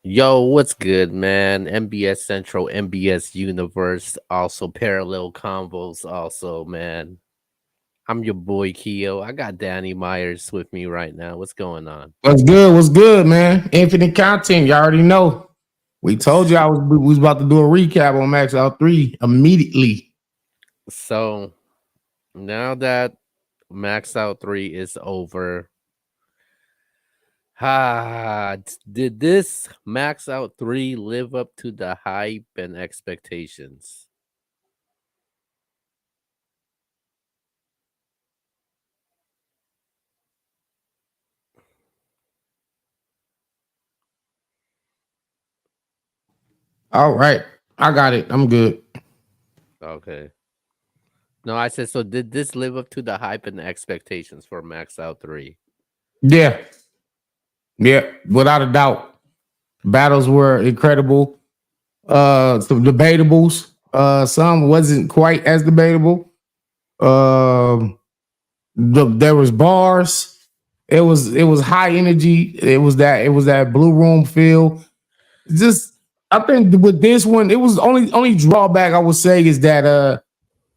Yo, what's good, man? MBS Central, MBS Universe, also parallel combos, also, man. I'm your boy Keo. I got Danny Myers with me right now. What's going on? What's good? What's good, man? Infinite content. You already know. We told you we was about to do a recap on Max Out 3 immediately. So now that Max Out 3 is over, did this Max Out 3 live up to the hype and expectations? All right. I got it. I'm good. Okay. No, I said, so did this live up to the hype and expectations for Max Out 3? Yeah. Yeah. Without a doubt. Battles were incredible. Some debatables. Some wasn't quite as debatable. There was bars. It was high energy. It was that blue room feel. Just I think with this one, it was only drawback I would say is that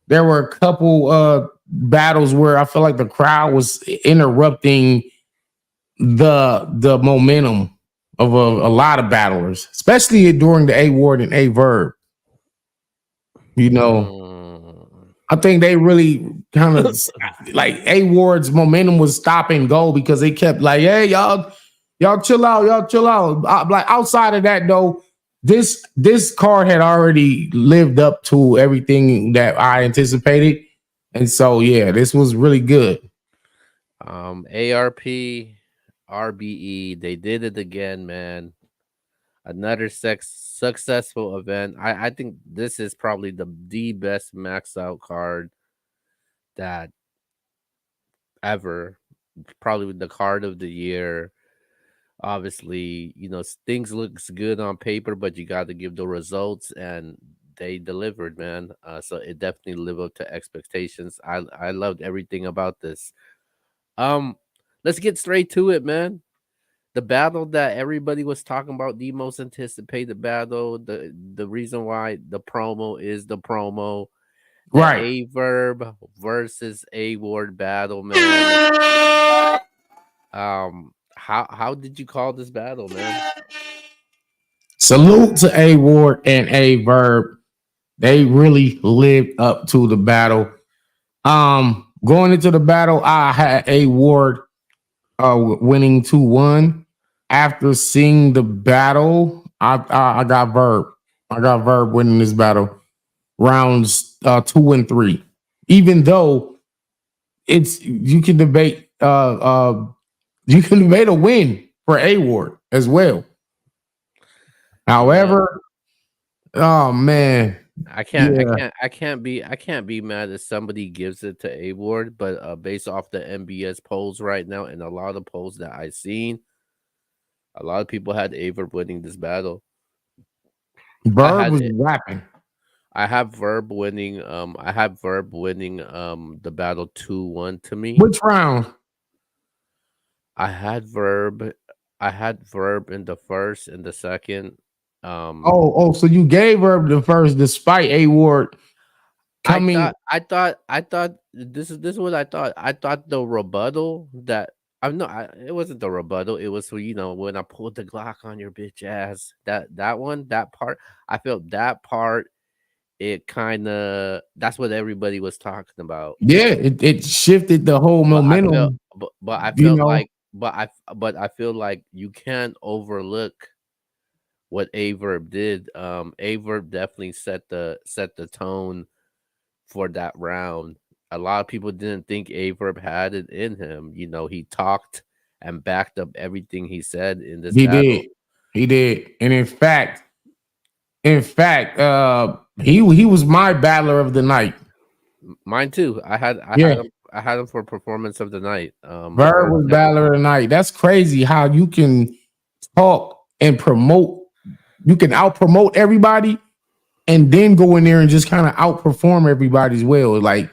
there were a couple battles where I felt like the crowd was interrupting the momentum of a lot of battlers, especially during the A Ward and A Verb. You know, Mm. I think they really kind of like A Ward's momentum was stop and go because they kept like, hey, y'all chill out, y'all chill out. Like outside of that though, this card had already lived up to everything that I anticipated. And so yeah, this was really good. ARP, RBE, they did it again, man. Another successful event. I think this is probably the best max out card that ever. Probably the card of the year. Obviously, things looks good on paper, but you got to give the results, and they delivered, man. So it definitely lived up to expectations. I loved everything about this. Um, let's get straight to it, man. The battle that everybody was talking about, the most anticipated battle, the reason why the promo is the promo, the Right. A Verb versus A Ward battle, man. How did you call this battle, man? Salute to A Ward and A Verb. They really lived up to the battle. Going into the battle, I had A Ward winning 2-1. After seeing the battle, I got Verb. I got Verb winning this battle. Rounds 2 and 3. Even though it's you can debate a win for A Ward as well. Yeah, However, oh man, I can't, I yeah, can't, I can't be mad if somebody gives it to A Ward, but based off the MBS polls right now and a lot of polls that I seen, a lot of people had Aver winning this battle. I Verb had was it. rapping. I have Verb winning. I have Verb winning. The battle 2-1 to me. Which round? I had Verb. I had Verb in the first and the second. Um, So you gave Verb the first, despite A Ward I coming. thought I thought this is what I thought. I thought the rebuttal that I'm not it wasn't the rebuttal, it was when I pulled the Glock on your bitch ass. That one, that part, I felt that part it kinda that's what everybody was talking about. Yeah, it shifted the whole But I felt momentum. but I You felt know, like but I feel like you can't overlook what Averb did. Averb definitely set the tone for that round. A lot of people didn't think Averb had it in him. He talked and backed up everything he said in this he battle. did, he did, and in fact, he was my battler of the night. Mine too. Yeah, I had him for performance of the night. Verb For was every battler of the night. That's crazy how you can talk and promote. You can out promote everybody and then go in there and just kind of outperform everybody as well. Like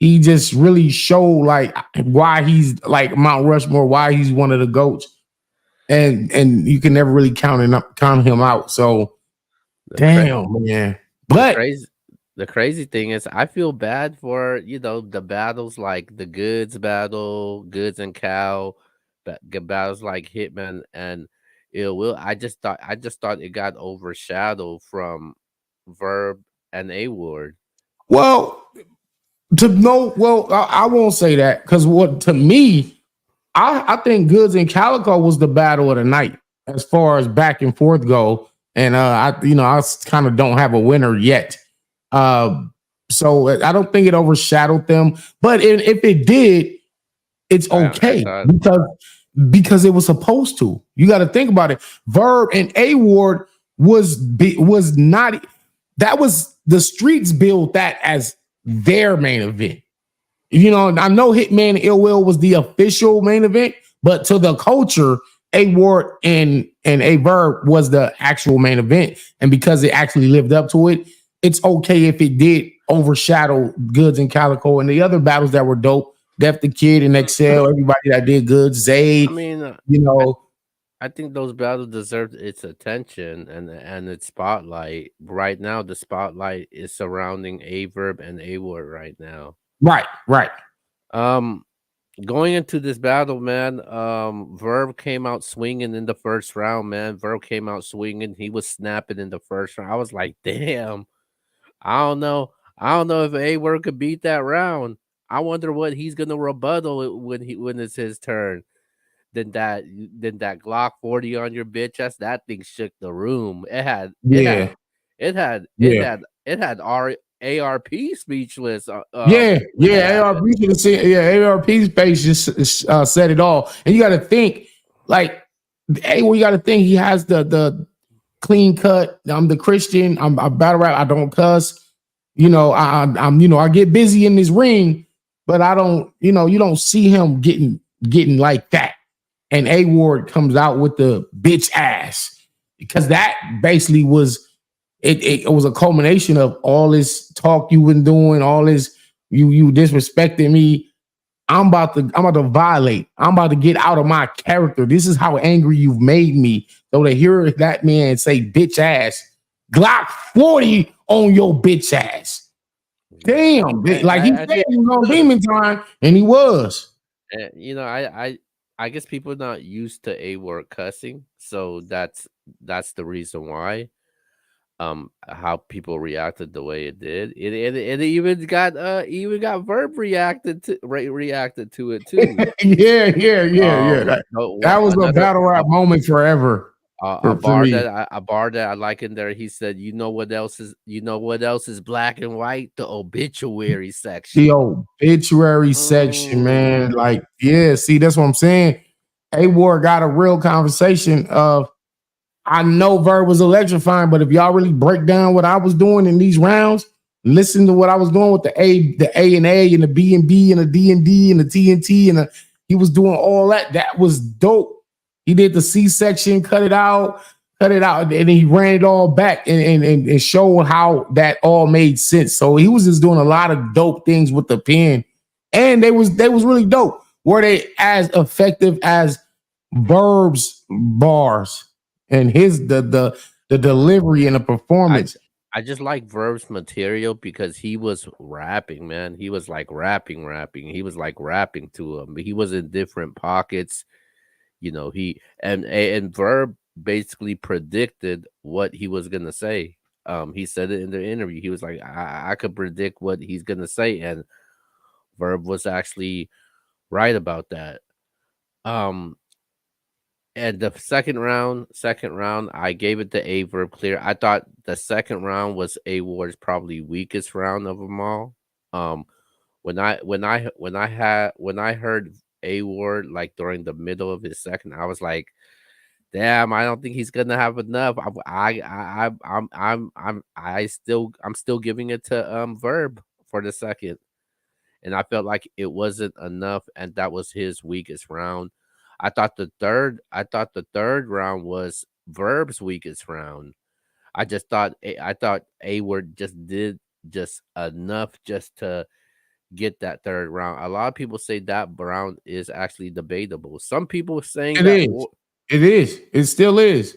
he just really showed like why he's like Mount Rushmore, why he's one of the goats. and you can never really count him out. So The cra- damn, man. the But crazy the crazy thing is I feel bad for, the battles like the Goods battle, Goods and Cal, battles like Hitman and Ill Will. I just thought it got overshadowed from Verb and A Ward. well, to know, well, I won't say that because what to me, I think Goods and Calico was the battle of the night as far as back and forth go. And I kind of don't have a winner yet. Uh, so I don't think it overshadowed them. But if it did, it's I okay thought because it was supposed to. You got to think about it. Verb and A Ward was not. That was the streets built that as their main event. I know Hitman and Ill Will was the official main event, but to the culture, A Ward and A Verb was the actual main event. And because it actually lived up to it, it's okay if it did overshadow Goods and Calico and the other battles that were dope. Def the Kid and Excel, everybody that did good, I Zayd, mean, you I know, I think those battles deserved its attention and its spotlight. Right now, the spotlight is surrounding Averb and Award right now. right, right. Um, Going into this battle, man, Verb came out swinging in the first round, man. Verb came out swinging. He was snapping in the first round. I was like, damn. I don't know. I don't know if Award could beat that round. I wonder what he's gonna rebuttal when it's his turn. Then that Glock 40 on your bitch ass, that thing shook the room. Yeah, yeah. It had ARP speechless. When that Yeah. ARP happened. should have seen. Yeah, ARP's face just said it all. And you got to think, like, hey, well, you got to think he has the clean cut. I'm the Christian. I'm a battle rap. I don't cuss. I'm I get busy in this ring, but I don't. You don't see him getting like that. And A Ward comes out with the bitch ass because that basically was it was a culmination of all this talk you've been doing, all this you disrespecting me. I'm about to violate. I'm about to get out of my character. This is how angry you've made me. So to hear that man say bitch ass, Glock 40 on your bitch ass. Yeah. Damn, like he I said feel he was on demon time, and he was. I guess people are not used to A word cussing, so that's the reason why. How people reacted the way it did. It even got Verb reacted to it too. Yeah. No, That was a another battle rap moment forever for me. a bar that I like in there. He said, you know what else is black and white? The obituary The section. obituary section, man. Mm. Like, yeah, see, that's what I'm saying. A Ward got a real conversation of I know Verb was electrifying, but if y'all really break down what I was doing in these rounds, listen to what I was doing with the A and the B and the D and D and the TNT he was doing all that. That was dope. He did the C section, cut it out, and then he ran it all back and showed how that all made sense. So he was just doing a lot of dope things with the pen, and they was really dope. Were they as effective as Verb's bars? And his the delivery and the I performance. I just like Verb's material because he was rapping, man. He was like rapping. He was like rapping to him. He was in different pockets. He and Verb basically predicted what he was gonna say. He said it in the interview. He was like, I could predict what he's gonna say, and Verb was actually right about that. Um, and the second round, I gave it to A Verb clear. I thought the second round was A Ward's probably weakest round of them all. Um, when I heard A Ward like during the middle of his second, I was like, damn, I don't think he's gonna have enough. I'm still giving it to Verb for the second, and I felt like it wasn't enough, and that was his weakest round. I thought the third round was Verb's weakest round. I thought A Word just did just enough just to get that third round. A lot of people say that round is actually debatable. Some people saying It that is. It is. It still is.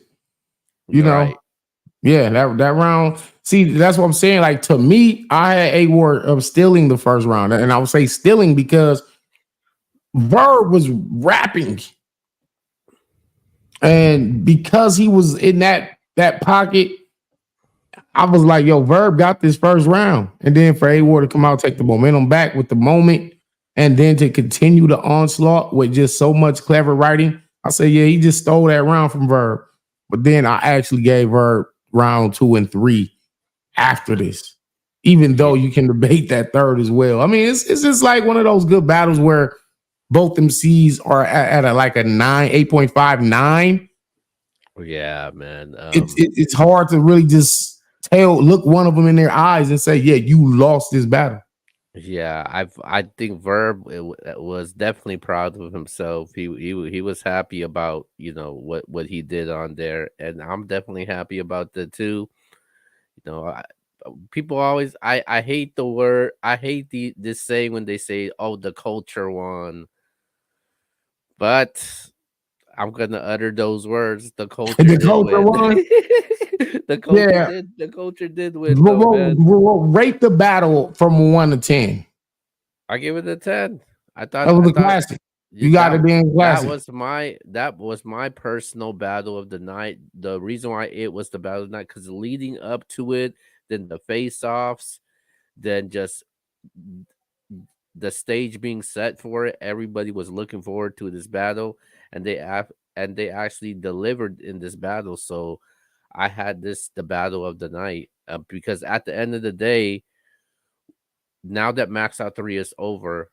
You know. Right. Yeah, that round. See, that's what I'm saying. Like to me, I had a word of stealing the first round, and I would say stealing because Verb was rapping, and because he was in that pocket, I was like, "Yo, Verb got this first round," and then for A Ward to come out, take the momentum back with the moment, and then to continue the onslaught with just so much clever writing, I said, "Yeah, he just stole that round from Verb." But then I actually gave Verb round 2 and 3 after this, even though Yeah. you can debate that third as well. I mean, it's just like one of those good battles where both MCs are at a, like a 8.59. Yeah, man. It's hard to really just look one of them in their eyes and say, yeah, you lost this battle. Yeah, I think Verb was definitely proud of himself. He was happy about, what he did on there, and I'm definitely happy about that too. You know, people always I hate the word, I hate this saying when they say, "Oh, the culture won," but I'm gonna utter those words. The culture The did culture win. one, The culture yeah. did. The culture did win, though, man. Rate the battle from 1 to 10. I give it a 10. I That thought. was I a thought classic. yeah, You got to be in classic. that was my personal battle of the night. The reason why it was the battle of the night, because leading up to it, then the face offs, then just the stage being set for it. Everybody was looking forward to this battle, and they actually delivered in this battle. So I had this the battle of the night, because at the end of the day, now that Max Out 3 is over,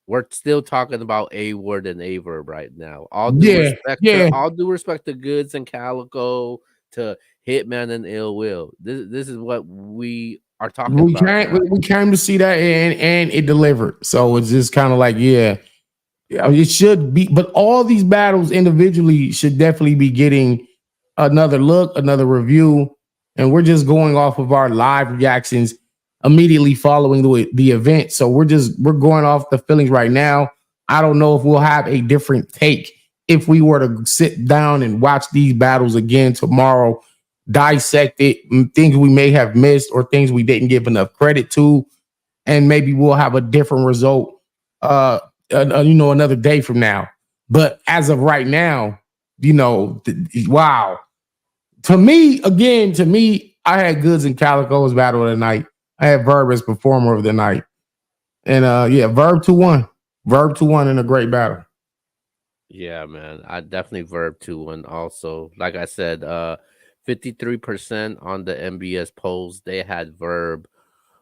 we're still talking about A Word and A Verb right now. Yeah, yeah. All due respect to Goods and Calico, to Hitman and Ill Will. This is what we are talking We about came, now. we came to see that, and it delivered. So it's just kind of like, yeah, yeah, it should be, but all these battles individually should definitely be getting another look, another review, and we're just going off of our live reactions immediately following the event. So we're going off the feelings right now. I don't know if we'll have a different take if we were to sit down and watch these battles again tomorrow, dissect it, things we may have missed or things we didn't give enough credit to, and maybe we'll have a different result. Another day from now. But as of right now, wow. To me, I had Goods and Calico's battle of the night. I had Verb as performer of the night. And yeah, Verb 2-1. Verb 2-1 in a great battle. Yeah, man. I definitely Verb 2-1 also. Like I said, 53% on the MBS polls, they had Verb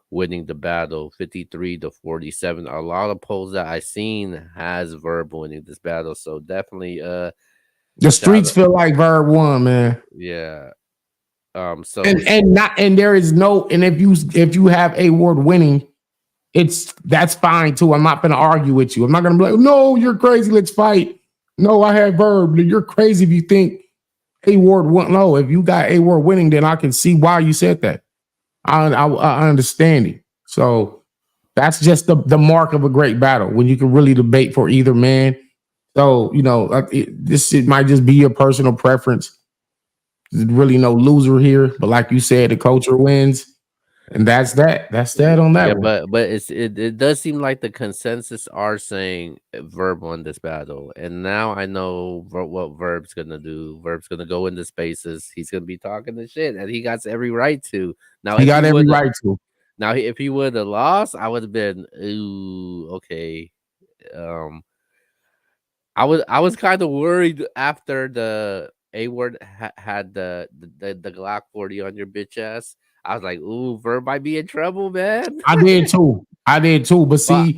winning the battle, 53 to 47. A lot of polls that I seen has Verb winning this battle. So definitely The shout streets out. feel like Verb won, man. Yeah. So And there is no, and if you have a word winning, that's fine too. I'm not gonna argue with you. I'm not gonna be like, no, you're crazy, let's fight. No, I have Verb. You're crazy if you think A Ward won. No, if you got A Ward winning, then I can see why you said that. I understand it. So that's just the mark of a great battle when you can really debate for either man. So this shit might just be your personal preference. There's really no loser here, but like you said, the culture wins, and that's that. That's that on yeah, that one. but it does seem like the consensus are saying Verb won this battle, and now I know what Verb's gonna do. Verb's gonna go into spaces. He's gonna be talking the shit, and he got every right to. Now, He if he got every would right to. if he would have lost, I would have been, ooh, okay. Um, I was kind of worried after the A word had the Glock 40 on your bitch ass. I was like, ooh, Verb might be in trouble, man. I did too. I did too. But But see,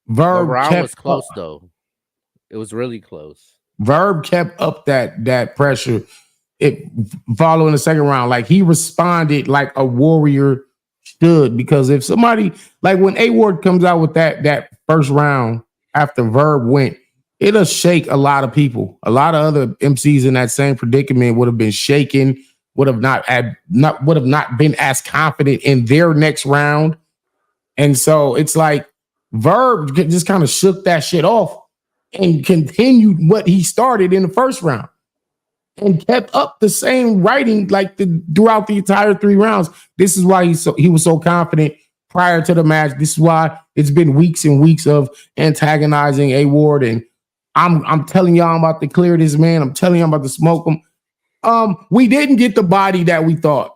the Verb round kept was up. close though. It was really close. Verb kept up that pressure. It following the second round, like he responded like a warrior should. Because if somebody like when A Ward comes out with that first round after Verb went, it'll shake a lot of people. A lot of other MCs in that same predicament would have been shaken, would have not been as confident in their next round. And so it's like Verb just kind of shook that shit off and continued what he started in the first round. and kept up the same writing like throughout the entire 3 rounds. This is why he was so confident prior to the match. This is why it's been weeks and weeks of antagonizing A Ward, and I'm telling y'all I'm about to clear this man. I'm telling you I'm about to smoke him. We didn't get the body that we thought.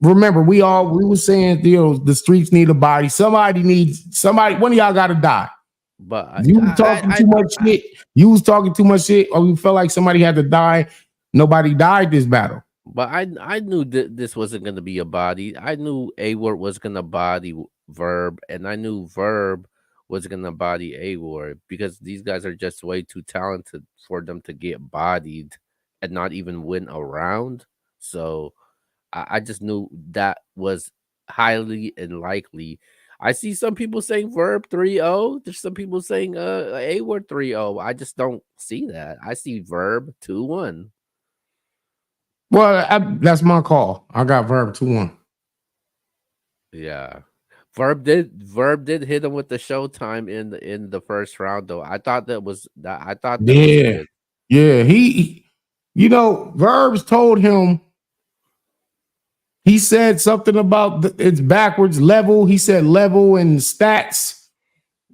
Remember, we were saying, the streets need a body. Somebody needs somebody. One of y'all got to die. But You was talking too much shit. You was talking too much shit, or you felt like somebody had to die. Nobody died this battle. But I knew that this wasn't gonna be a body. I knew A Ward was gonna body Verb, and I knew Verb was gonna body A Ward because these guys are just way too talented for them to get bodied and not even win a round. So I just knew that was highly unlikely. I see some people saying Verb 3-0. There's some people saying A Ward 3-0. I just don't see that. I see Verb 2-1. Well, that's my call. I got Verb 2-1. Yeah. Verb did hit him with the showtime in the first round though. I thought that was Yeah. good. Yeah. Verbs told him, he said something about it's backwards level. He said level and stats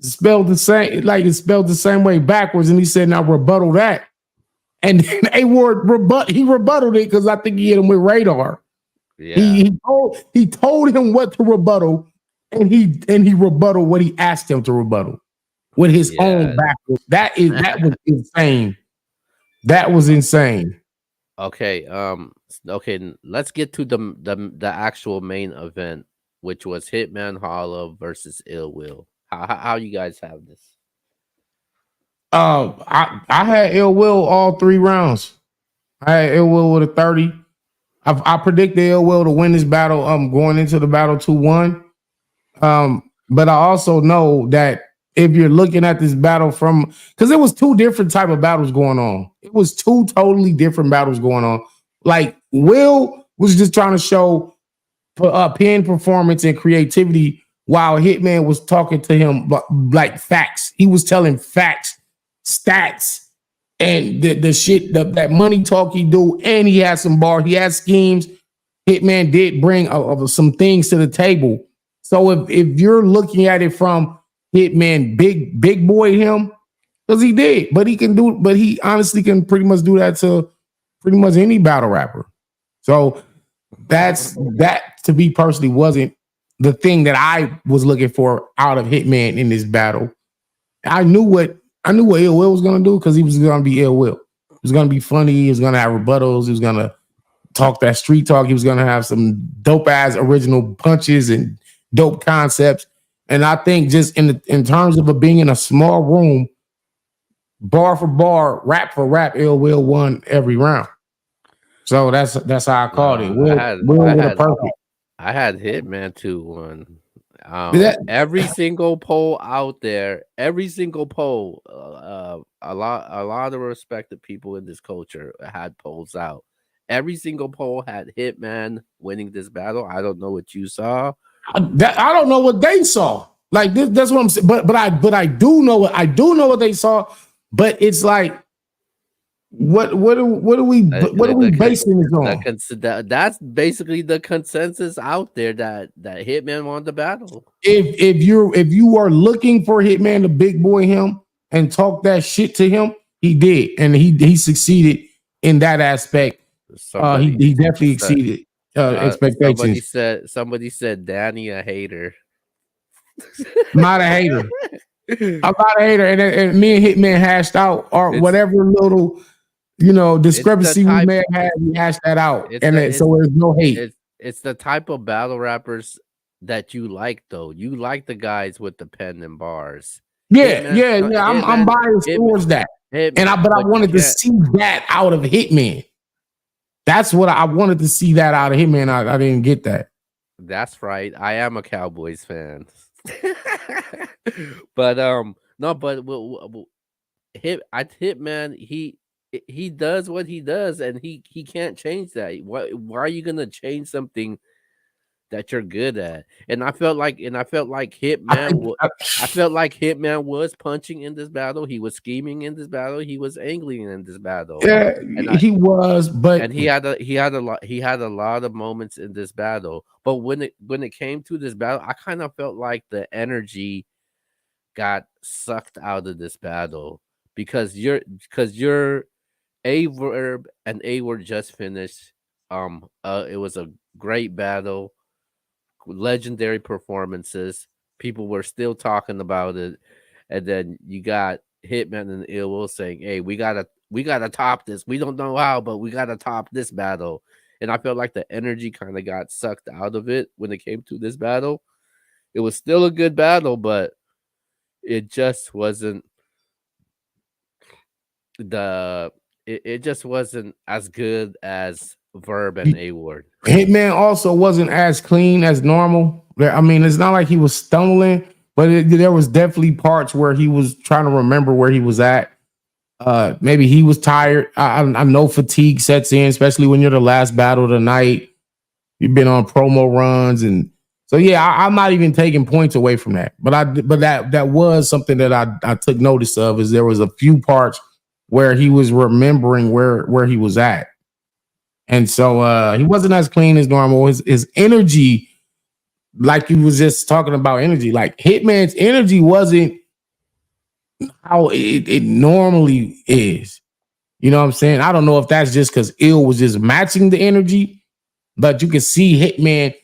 spelled the same, like it's spelled the same way backwards. And he said, now rebuttal that. And then A Ward rebutted it because I think he hit him with radar. Yeah. He told him what to rebuttal, and he rebutted what he asked him to rebuttal with his own backwards. That was insane. That was insane. Okay, let's get to the actual main event, which was Hitman Holla versus Ill Will. How you guys have this? I had Ill Will all 3 rounds. I had Ill Will with a 30. I predicted Ill Will to win this battle. Going into the battle 2-1. But I also know that if you're looking at this battle because it was 2 different type of battles going on. It was 2 totally different battles going on. Like Will was just trying to show pen performance and creativity, while Hitman was talking to him like facts. He was telling facts, stats, and the shit that money talk he do. And he had some bars. He had schemes. Hitman did bring some things to the table. So if you're looking at it from Hitman, big boy him, because he did, but he honestly can pretty much do that to pretty much any battle rapper. So that to me personally wasn't the thing that I was looking for out of Hitman in this battle. I knew what Ill Will was gonna do because he was gonna be Ill Will. He was gonna be funny. He was gonna have rebuttals. He was gonna talk that street talk. He was gonna have some dope ass original punches and dope concepts. And I think just in terms of it being in a small room, bar for bar, rap for rap, Ill Will won every round. So that's how I called it. I had Hitman 2-1. That, Every single poll out there, every single poll, a lot of respected people in this culture had polls out. Every single poll had Hitman winning this battle. I don't know what you saw. I don't know what they saw. Like this, that's what I'm saying. But I do know what they saw. But it's like, what are we basing this on? That's basically the consensus out there that Hitman won the battle. If you are looking for Hitman to big boy him and talk that shit to him, he did, and he succeeded in that aspect. He definitely exceeded expectations. Somebody said Danny a hater. Not a hater. I'm not a hater, and me and Hitman hashed out or whatever little discrepancy we may have had. We hashed that out, so there's no hate. It's the type of battle rappers that you like, though. You like the guys with the pen and bars. Yeah. I'm biased towards that, but I wanted to see that out of Hitman. That's what I wanted to see that out of Hitman. I didn't get that. That's right. I am a Cowboys fan. But no, but Hitman, he does what he does, and he can't change that. Why are you gonna change something that you're good at. And I felt like I think I felt like Hitman was punching in this battle. He was scheming in this battle. He was angling in this battle. yeah, And I he was, but and he had a lot of moments in this battle. But when it came to this battle, I kind of felt like the energy got sucked out of this battle because you're a verb and a word just finished. It was a great battle, legendary performances. People were still talking about it, and then you got Hitman and Ill Will saying, "Hey, we gotta top this. We don't know how, but we gotta top this battle." And I felt like the energy kind of got sucked out of it when it came to this battle. It was still a good battle, but it just wasn't it just wasn't as good as Verb and A Ward. Hitman also wasn't as clean as normal. I mean, it's not like he was stumbling, but there was definitely parts where he was trying to remember where he was at. Maybe he was tired. I know fatigue sets in, especially when you're the last battle of the night. You've been on promo runs, and so yeah, I'm not even taking points away from that. But that was something that I took notice of. Is there was a few parts where he was remembering where he was at. And so he wasn't as clean as normal. His energy, like you was just talking about energy, like Hitman's energy wasn't how it normally is. You know what I'm saying? I don't know if that's just because Ill was just matching the energy, but you can see Hitman,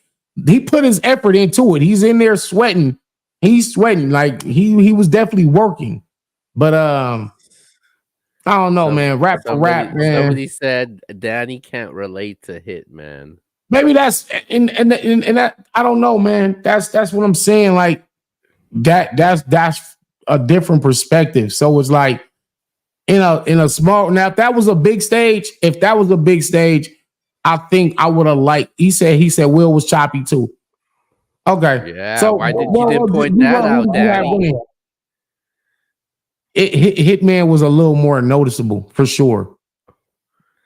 he put his effort into it. He's in there sweating. He's sweating. Like he was definitely working. But I don't know, Some man. Rap for rap, man. somebody said Danny can't relate to Hitman. Maybe that's and that I don't know, man. That's what I'm saying. Like that's a different perspective. So it's like in a small now, if that was a big stage, I think I would have liked. He said Will was choppy too. Okay, Yeah, so why did you didn't point that out, Danny? Hitman was a little more noticeable for sure.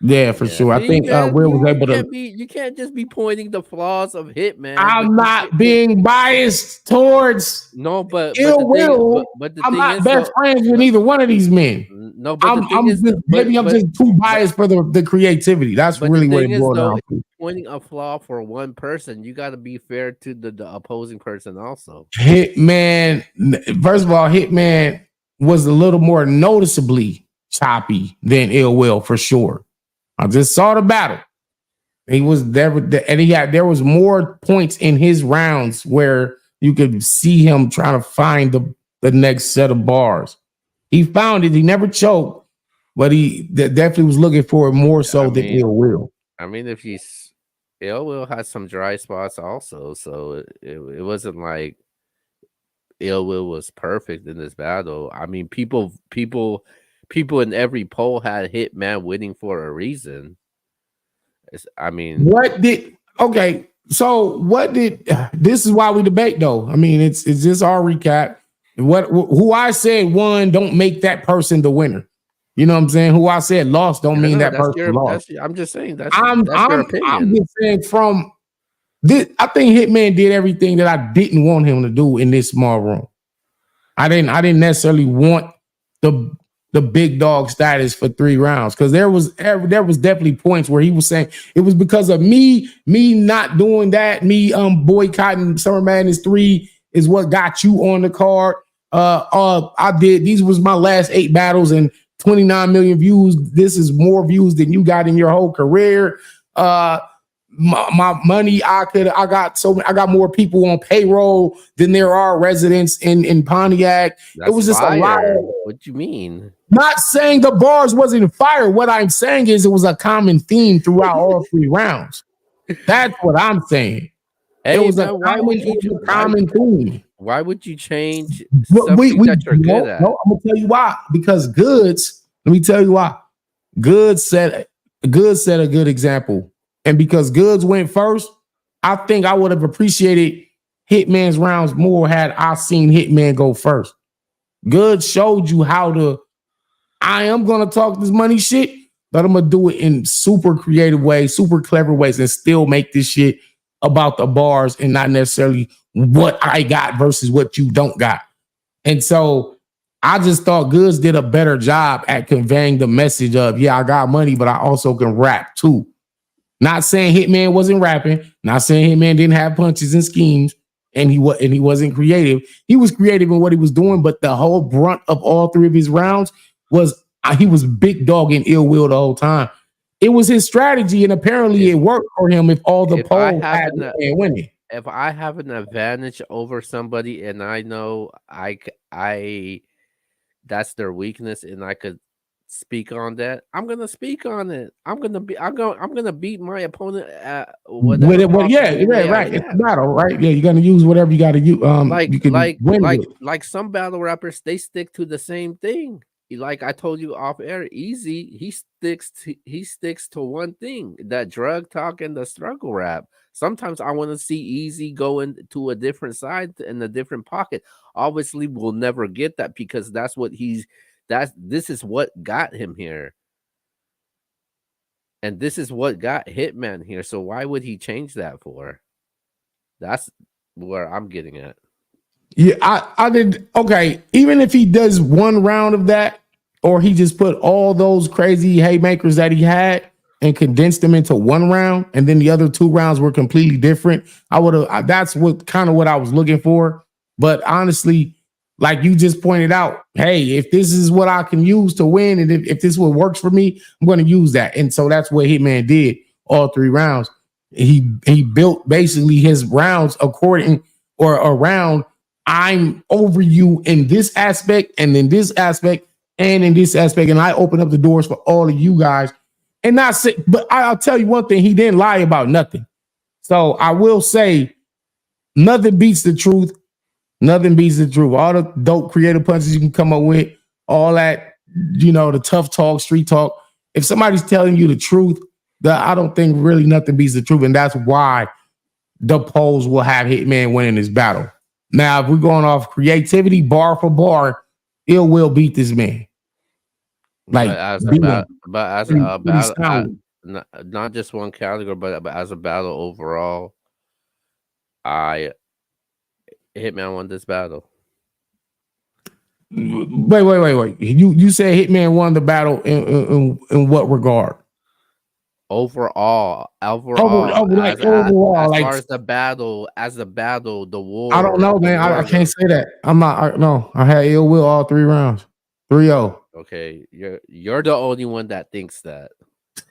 Yeah, for Yeah, sure. I see, think man, Will was able to. you can't just be pointing the flaws of Hitman, but I'm you not can't. being biased towards No, Ill Will. but the I'm thing not is best though, friends with no, either one of these men. no, but the thing is, I'm just maybe I'm just too but biased for the creativity. That's but the really what thing it is boiled though, down if to. you're pointing a flaw for one person, you got to be fair to the opposing person also. Hitman, first of all, Hitman was a little more noticeably choppy than Ill Will for sure. I just saw the battle. He was there, and there was more points in his rounds where you could see him trying to find the next set of bars. He found it. He never choked, but he definitely was looking for it more I so than mean, Ill Will. if he's Ill Will has some dry spots also, so it wasn't like Ill Will was perfect in this battle. I mean, people in every poll had Hitman winning for a reason. I mean, What did okay? So what did this is why we debate though. I mean, it's just our recap. What who I said won don't make that person the winner. You know what I'm saying? Who I said lost don't I mean know that person lost. I'm just saying I'm that's your I'm I'm opinion. just saying from this. I think Hitman did everything that I didn't want him to do in this small room. I didn't necessarily want the the big dog status for 3 rounds because there was definitely points where he was saying it was because of me not doing that, me boycotting Summer Madness 3 is what got you on the card. I did these was my last 8 battles and 29 million views. This is more views than you got in your whole career. My money, I got more people on payroll than there are residents in Pontiac. It That's was just a lot fire. of, What you mean? not saying the bars wasn't fire. What I'm saying is it was a common theme throughout all 3 rounds. That's what I'm saying. It Hey was a man, common theme. why would you change But we something we that you're good no, at? no, I'm gonna tell you why. Because Goods, let me tell you why. Goods set Goods set a good example. And because Goods went first, I think I would have appreciated Hitman's rounds more had I seen Hitman go first. Goods showed you how to, I am gonna talk this money shit, but I'm gonna do it in super creative ways, super clever ways, and still make this shit about the bars and not necessarily what I got versus what you don't got. And so I just thought Goods did a better job at conveying the message of, yeah, I got money, but I also can rap too. Not saying Hitman wasn't rapping, not saying Hitman didn't have punches and schemes, and he wasn't creative. He was creative in what he was doing, but the whole brunt of all three of his rounds was he was big dog in Ill Will the whole time. It was his strategy, and apparently If it worked for him. If all the if I polls have had an Hitman winning, if I have an advantage over somebody and I know I that's their weakness and I could speak on that, I'm gonna speak on it. I'm gonna beat my opponent at with whatever it, well, yeah, possible right, way I right. It's a can. battle, right? Yeah, you're gonna use whatever you got to use. Like You can win with. like some battle rappers, they stick to the same thing. Like I told you off air, Easy, he sticks to one thing, that drug talk and the struggle rap. Sometimes I want to see Easy go into a different side in a different pocket. Obviously, we'll never get that because that's this is what got him here. And this is what got Hitman here. So why would he change that for? That's where I'm getting at. Yeah, I did okay. Even if he does one round of that, or he just put all those crazy haymakers that he had and condensed them into one round, and then the other two rounds were completely different. I would have. That's what kind of what I was looking for. But honestly, like you just pointed out, hey, if this is what I can use to win, and if this is what works for me, I'm going to use that. And so that's what Hitman did all three rounds. He built basically his rounds according or around. I'm over you in this aspect, and in this aspect, and in this aspect, and I open up the doors for all of you guys. And not say, but I'll tell you one thing: he didn't lie about nothing. So I will say, nothing beats the truth. Nothing beats the truth. All the dope creative punches you can come up with, all that, the tough talk, street talk. If somebody's telling you the truth, I don't think really nothing beats the truth, and that's why the polls will have Hitman winning this battle. Now, if we're going off creativity, bar for bar, Ill Will beat this man. Like, beat him. But as Pretty, a pretty battle, soundly. not just one category, but as a battle overall, I Hitman won this battle. Wait. You said Hitman won the battle in what regard? Overall, Overall, as like far as the battle, the I don't war, know, the man. I war. can't say that. I'm not. No, I had Ill Will all three rounds. 3-0. Okay, you're the only one that thinks that.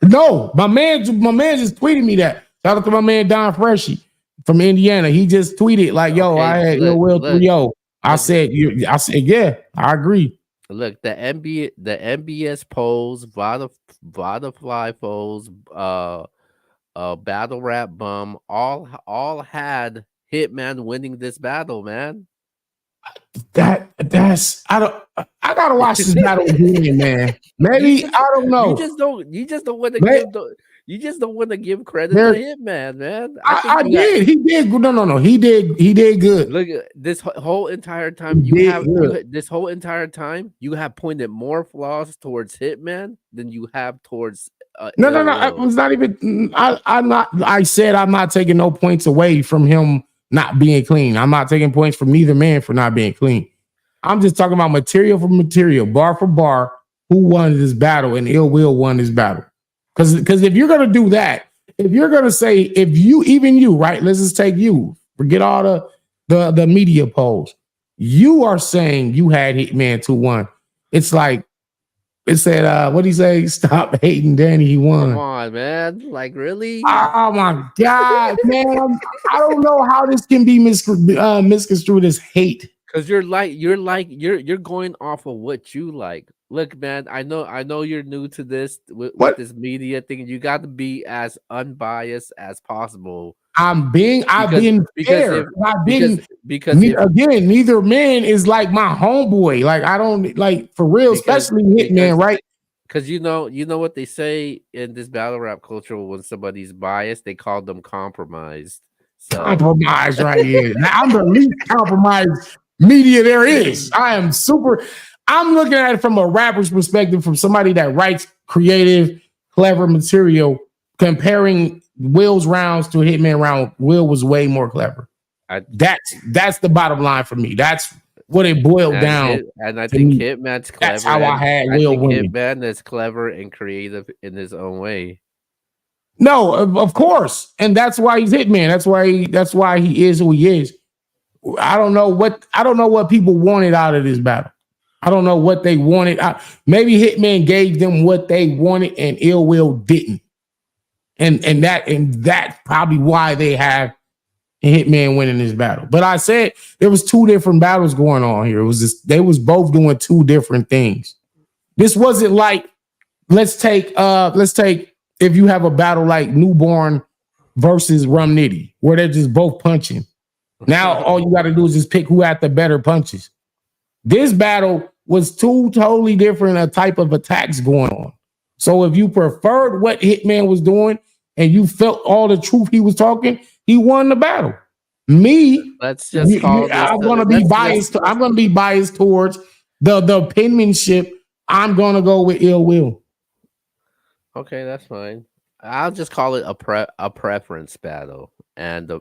No, my man just tweeted me that. Shout out to my man Don Freshy from Indiana. He just tweeted like, "Yo, I Okay, had Ill Will 3-0." I look, said, yeah, I agree. look, the MBS polls, Vodafly polls, battle rap bum, all had Hitman winning this battle, man. That's I gotta watch this battle again, man. Maybe I don't know. You just don't want to you just don't want to give credit to Hitman, man. I did. He did. No. He did good. Look, this whole entire time this whole entire time you have pointed more flaws towards Hitman than you have towards No. It was not even. I said I'm not taking no points away from him not being clean. I'm not taking points from neither man for not being clean. I'm just talking about material for material, bar for bar. Who won this battle? And Ill Will won this battle. Because if you're gonna do that, if you're gonna say even you, right? Let's just take you. Forget all the media polls. You are saying you had Hitman 2-1. It's like it said, what do you say? Stop hating Danny, he won. Come on, man. Like, really? Oh my God, man. I don't know how this can be misconstrued as hate. Because you're going off of what you like. Look, man, I know you're new to this with this media thing. You got to be as unbiased as possible. I've been fair. Because neither man is like my homeboy. Like I don't like for real, especially Hitman, right? Because you know what they say in this battle rap culture when somebody's biased, they call them compromised. So. Compromised right here. Now I'm the least compromised media there is. I'm looking at it from a rapper's perspective, from somebody that writes creative, clever material, comparing Will's rounds to Hitman round, Will was way more clever. I That's the bottom line for me. That's what it boiled down and I to think me. Hitman's That's clever, how I and had I Will think winning. Hitman is clever and creative in his own way. No, of course, and that's why he's Hitman. That's why he is who he is. I don't know what people wanted out of this battle. I don't know what they wanted. Maybe Hitman gave them what they wanted, and Ill Will didn't. And that's probably why they have Hitman winning this battle. But I said there was two different battles going on here. It was just they was both doing two different things. This wasn't like let's take if you have a battle like Newborn versus Rum Nitty, where they're just both punching. Now all you got to do is just pick who had the better punches. This battle was two totally different type of attacks going on. So if you preferred what Hitman was doing and you felt all the truth he was talking, he won the battle. Me, Let's just call this. I'm gonna be Let's just biased. I'm gonna be biased towards the penmanship. I'm gonna go with Ill Will. Okay, that's fine. I'll just call it a preference battle, and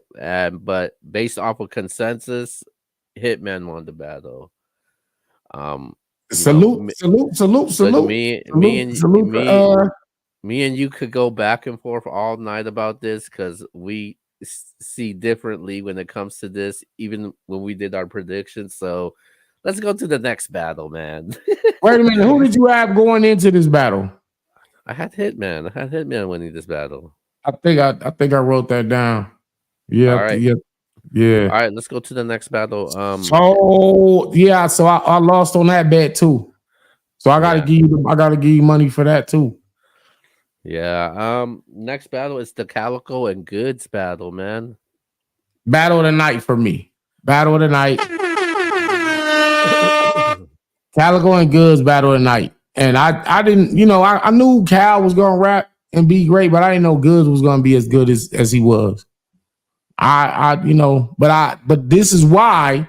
but based off of consensus, Hitman won the battle. Um, you know, Salute, salute, salute, but salute, salute, salute. me and you could go back and forth all night about this because we see differently when it comes to this, even when we did our predictions. So let's go to the next battle, man. Wait a minute. Who did you have going into this battle? I had Hitman. I had Hitman winning this battle. I think I wrote that down. All Yeah, right. yeah, yeah. All right, let's go to the next battle. So yeah, so I lost on that bet too. So Yeah. I gotta give you money for that too. Yeah. Next battle is the Calico and Goods battle, man. Battle of the night for me. Battle of the night. Calico and Goods battle of the night. And I didn't, I knew Cal was gonna rap and be great, but I didn't know Goods was gonna be as good as he was. But this is why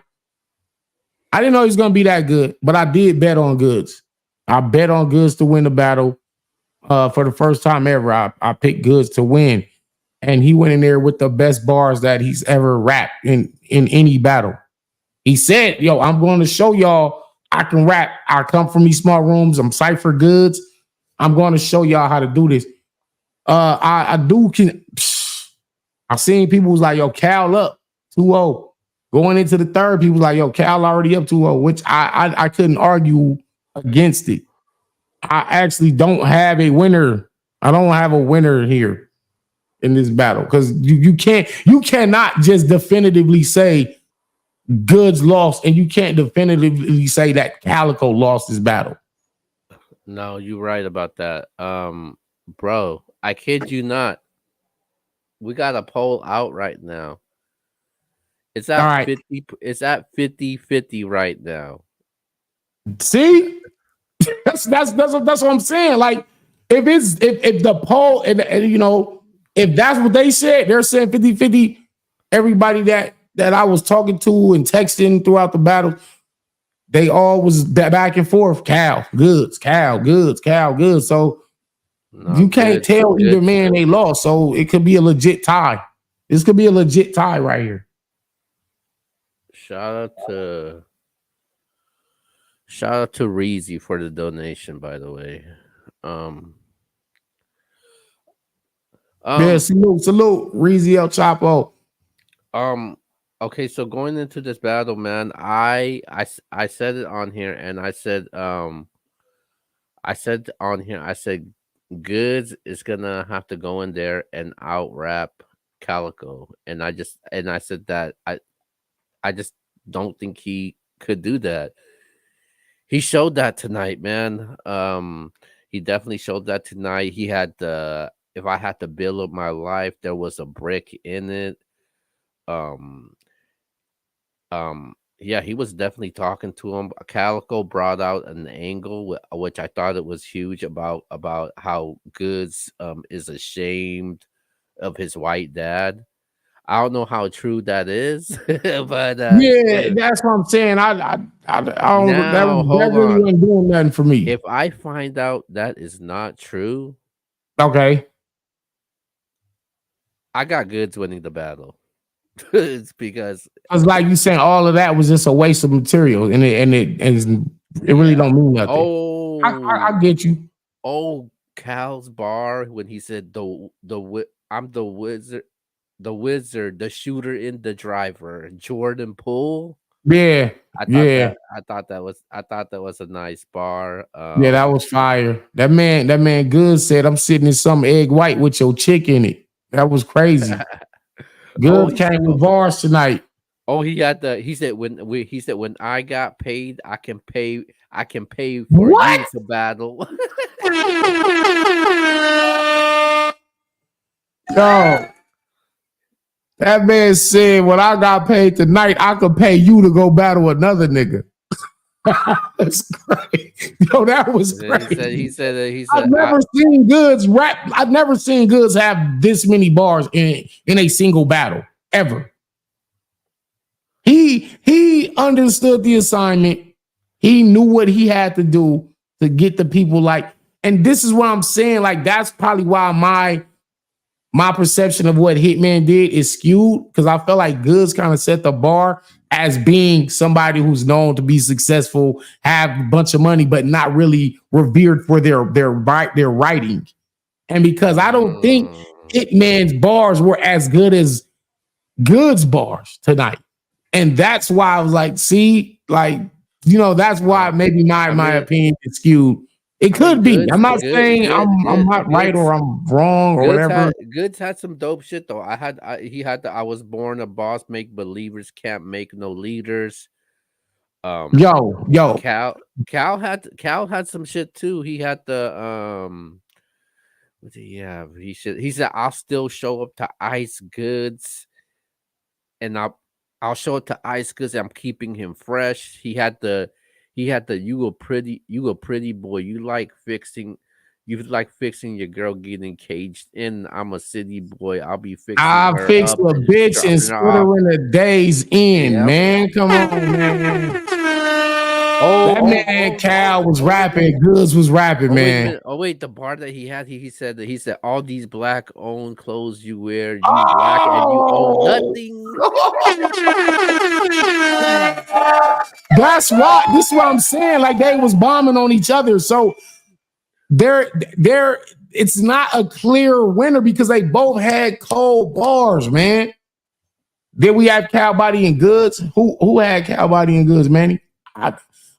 I didn't know he was gonna be that good, but I did bet on Goods. I bet on Goods to win the battle. For the first time ever, I picked Goods to win. And he went in there with the best bars that he's ever rapped in any battle. He said, yo, I'm going to show y'all I can rap. I come from these small rooms. I'm Cypher Goods. I'm going to show y'all how to do this. I seen people was like, yo, Cal up 2-0. Going into the third, people was like, yo, Cal already up 2-0, which I couldn't argue against it. I actually don't have a winner. I don't have a winner here in this battle because you cannot just definitively say Goods lost, and you can't definitively say that Calico lost this battle. No, you're right about that. Bro, I kid you not. We got a poll out right now. It's at All right. 50. It's at 50-50 right now. See? That's what I'm saying. Like, if the poll and if that's what they said, they're saying 50-50. Everybody that I was talking to and texting throughout the battle, they all was back and forth. Cal, Goods, Cal, Goods, Cal, Goods. So you can't tell either man they lost. So it could be a legit tie. This could be a legit tie right here. Shout out to Reezy for the donation, by the way. Yeah, salute, Reezy El Chapo. Okay, so going into this battle, man, I said it on here, and I said Goods is gonna have to go in there and out rap Calico, and I said that I just don't think he could do that. He showed that tonight, man. He definitely showed that tonight. He had the if I had to build up my life, there was a brick in it. Um, yeah, he was definitely talking to him. Calico brought out an angle which I thought it was huge about how Goods is ashamed of his white dad. I don't know how true that is, but yeah, that's what I'm saying. I don't. Now, that really wasn't doing nothing for me. If I find out that is not true, okay, I got Goods winning the battle. It's because Cause like you saying, all of that was just a waste of material, it really yeah. don't mean nothing. I Oh, get you. oh, Cal's bar when he said I'm the wizard, the shooter in the driver, Jordan Poole. Yeah, yeah, I thought that was a nice bar. yeah. That was fire. That man, good said, "I'm sitting in some egg white with your chick in it." That was crazy. oh, Good came with bars tonight. oh, he said when I got paid, I can pay for What? you to battle. Yo, that man said, "When I got paid tonight, I could pay you to go battle another nigga." That's crazy. Yo, that was And then crazy. he I've said I never seen Goods rap. I've never seen Goods have this many bars in a single battle ever. He understood the assignment. He knew what he had to do to get the people like. And this is what I'm saying. Like that's probably why my perception of what Hitman did is skewed because I felt like Goods kind of set the bar as being somebody who's known to be successful, have a bunch of money, but not really revered for their writing. And because I don't think mm, Hitman's bars were as good as Goods bars tonight. And that's why I was like, see, like, that's why uh, maybe my I my mean opinion is skewed. It I mean could be. I'm not saying I'm not right or goods I'm wrong or whatever. Goods had some dope shit though. He had the I was born a boss, make believers, can't make no leaders. Um Yo, Cal had some shit too. He had the what did he have? He said I'll still show up to ice goods and I'll show it to Ice because I'm keeping him fresh. He had the you a pretty boy. You like fixing your girl getting caged in. I'm a city boy. I'll be fixing I her fixed up, a bitch and dropping her split off. her in a day's end, Yep. man. Come on, man. That man Cal was Oh wait, rapping, Goods was rapping, oh wait a man. minute. Oh wait, the bar that he had, he said all these black owned clothes you wear, you black and you own Oh, nothing. that's why. This is what I'm saying. Like they was bombing on each other, so they're. It's not a clear winner because they both had cold bars, man. Then we have Cal Body and Goods. Who had Cal Body and Goods, Manny? I,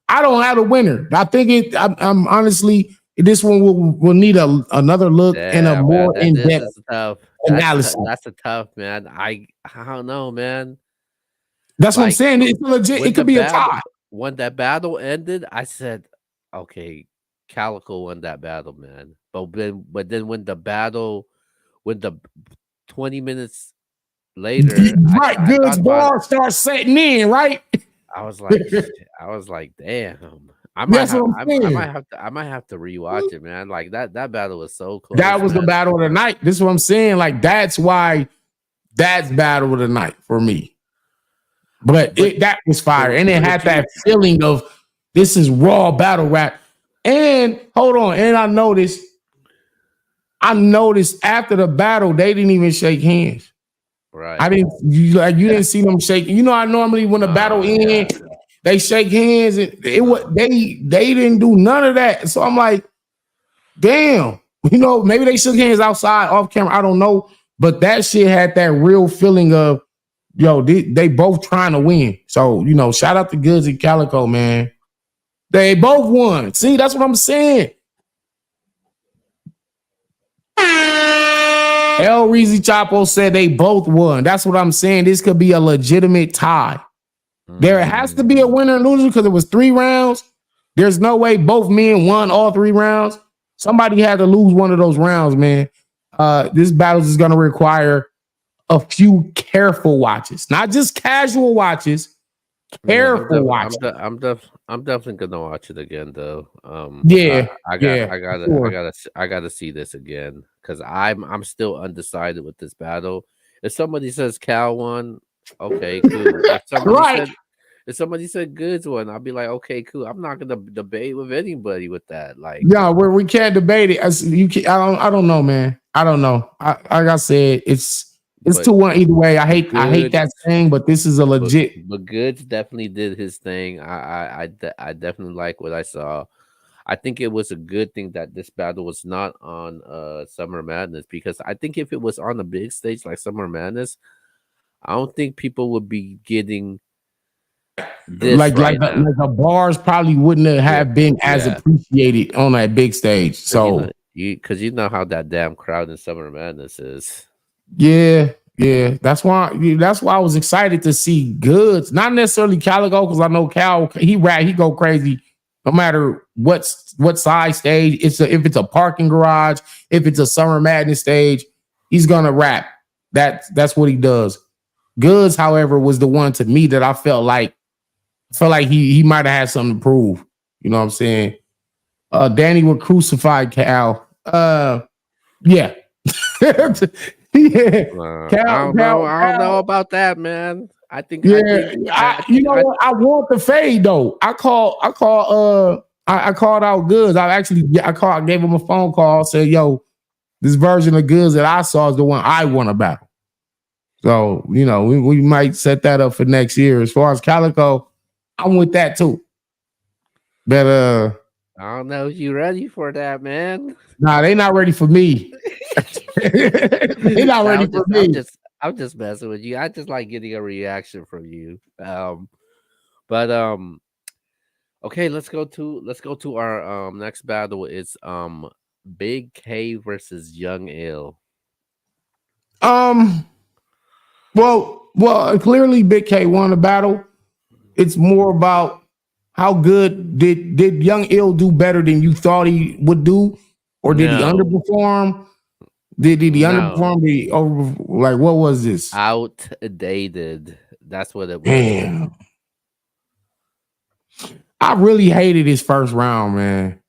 I don't have a winner. I think I'm honestly this one will need another look and a Yeah, man, more that in this depth is tough. analysis. That's a tough, man. I don't know, man. That's what I'm Like saying. It's legit. when It the could be a battle tie. when that battle ended, I said, "Okay, Calico won that battle, man." But then when the 20 minutes later, Right, I thought Goods about it. bar starts setting in. Right. I was like, I was like, damn. That's what I'm saying. I might have to rewatch it, man. Like that battle was so That close, was the man. battle of the night. This is what I'm saying. Like that's why that's battle of the night for me. But But that was fire, and it had but that you feeling of this is raw battle rap. And hold on, and I noticed after the battle they didn't even shake hands. I right. didn't you didn't see them shaking. I normally when the battle Yeah. ends, they shake hands, and it was they didn't do none of that. So I'm like, damn, maybe they shook hands outside off camera. I don't know, but that shit had that real feeling of they both trying to win. So shout out to Goods and Calico, man. They both won. See, that's what I'm saying. El Reezy Chapo said they both won. That's what I'm saying. This could be a legitimate tie. There has to be a Mm. winner and loser because it was 3 rounds. There's no way both men won all 3 rounds. Somebody had to lose one of those rounds, man. This battle is going to require a few careful watches, not just casual watches, Yeah, careful watches. I'm definitely gonna watch it again though. Yeah, yeah, for sure. I gotta see this again because I'm still undecided with this battle. If somebody says Cal won, okay, cool. Right. If somebody said Goods won, I'll be like, okay, cool. I'm not gonna debate with anybody with that. Like, Yeah, where we can't debate it. You can, I don't know, man. I don't know. Like I said, It's but 2-1 either way. I hate that Goods, saying, but this is a but legit. Goods definitely did his thing. I definitely like what I saw. I think it was a good thing that this battle was not on Summer Madness, because I think if it was on a big stage like Summer Madness, I don't think people would be getting this right now. Like the bars probably wouldn't Yeah, have been as yeah, appreciated on that big stage. because So you know how that damn crowd in Summer Madness is. yeah, yeah. That's why I was excited to see Goods. Not necessarily Calico, because I know Cal he go crazy no matter what size stage. If it's a parking garage, if it's a Summer Madness stage, he's gonna rap. That's what he does. Goods, however, was the one to me that I felt like he might have had something to prove. You know what I'm saying? Danny would crucify Cal. Yeah. Yeah. I don't know Cal. about that, man. Yeah. You know what? I want the fade though. I called out Goods. I gave him a phone call, said, yo, this version of Goods that I saw is the one I want to battle. So, you know, we might set that up for next year. As far as Calico, I'm with that too. But I don't know if you ready for that, man. nah, they not ready for me. They not Nah, ready for me. I'm just messing with you. I just like getting a reaction from you. But okay, let's go to our next battle. It's Big K versus Young Ill. Um, clearly Big K won the battle. It's more about how good did Young Ill do better than you thought he would do, or did he No, underperform? Did he no, underperform? Did he over like what was this? outdated. That's what it was. Damn, I really hated his first round, man.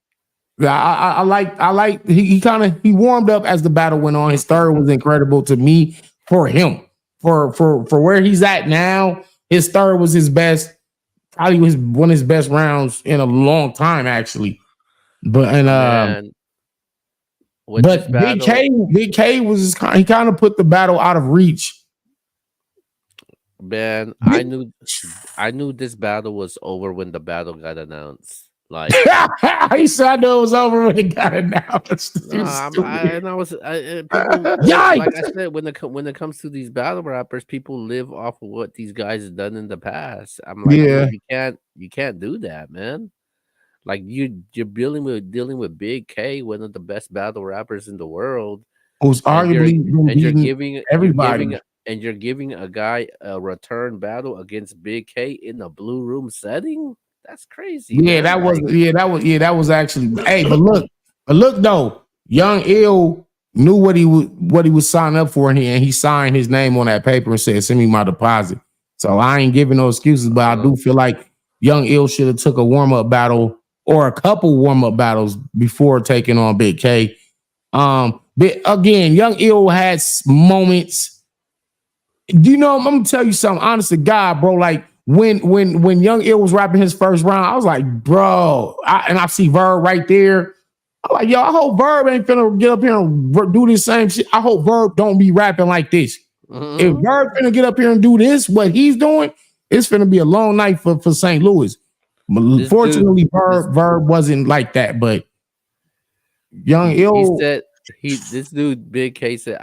Yeah, I like he warmed up as the battle went on. His third was incredible to me for him. For where he's at now, his third was his best, probably was one of his best rounds in a long time, actually. But and Man, with this but battle, Big K was he kind of put the battle out of reach. man, Big, I knew this battle was over when the battle got announced. Like, he said I know it was over when it got announced. no, You stupid. and I was people like I Yikes! said, when it comes to these battle rappers, people live off of what these guys have done in the past. I'm like, Yeah, dude, you can't do that, man. Like you're dealing with Big K, one of the best battle rappers in the world, who's and arguably been beating everybody. you're giving a guy a return battle against Big K in a blue room setting. That's crazy, man. Like, That was actually. Hey, but look though, Young Ill knew what he was signing up for, and he signed his name on that paper and said, "Send me my deposit." So I ain't giving no excuses, but I uh, do feel like Young Ill should have took a warm up battle or a couple warm up battles before taking on Big K. But again, Young Ill had moments. Do you know? I'm gonna tell you something. Honest to God, bro. Like when Young Ill was rapping his first round, I was like, bro. And I see Verb right there. I'm like, yo, I hope Verb ain't finna get up here and do this same shit. I hope Verb don't be rapping like this. If mhm. Verb finna get up here and do this, what he's doing, it's finna be a long night for St. Louis. But this dude, fortunately, this Verb wasn't like that. But Young he Ill, said this dude Big K said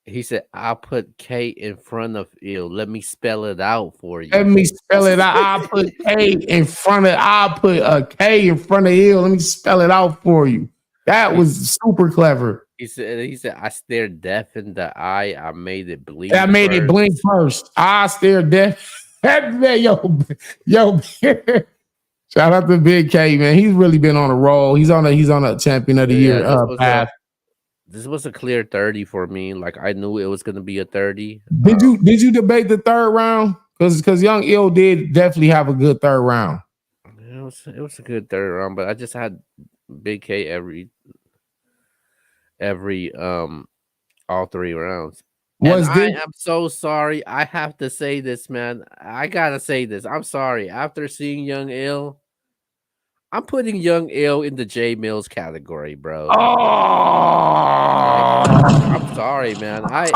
he said I put K in front of ill. Let me spell it out for let you. me spell it out. I put a K in front of ill. Let me spell it out for you. That He was super clever. he said I stared death in the eye. I made it I bleed made it blink first. first. I stare death. Yo. Shout out to Big K, man. He's really been on a roll. He's on a champion of the Yeah, year path. this was a clear 30 for me. Like I knew it was gonna be a 30. Did you debate the third round? Because Young Ill did definitely have a good third round. It was a good third round, but I just had Big K every all three rounds. And Was I this am so sorry. I have to say this, man. I gotta say this. I'm sorry. After seeing Young Ill, I'm putting Young Ill in the J Mills category, bro. Like, oh I'm sorry, man. I,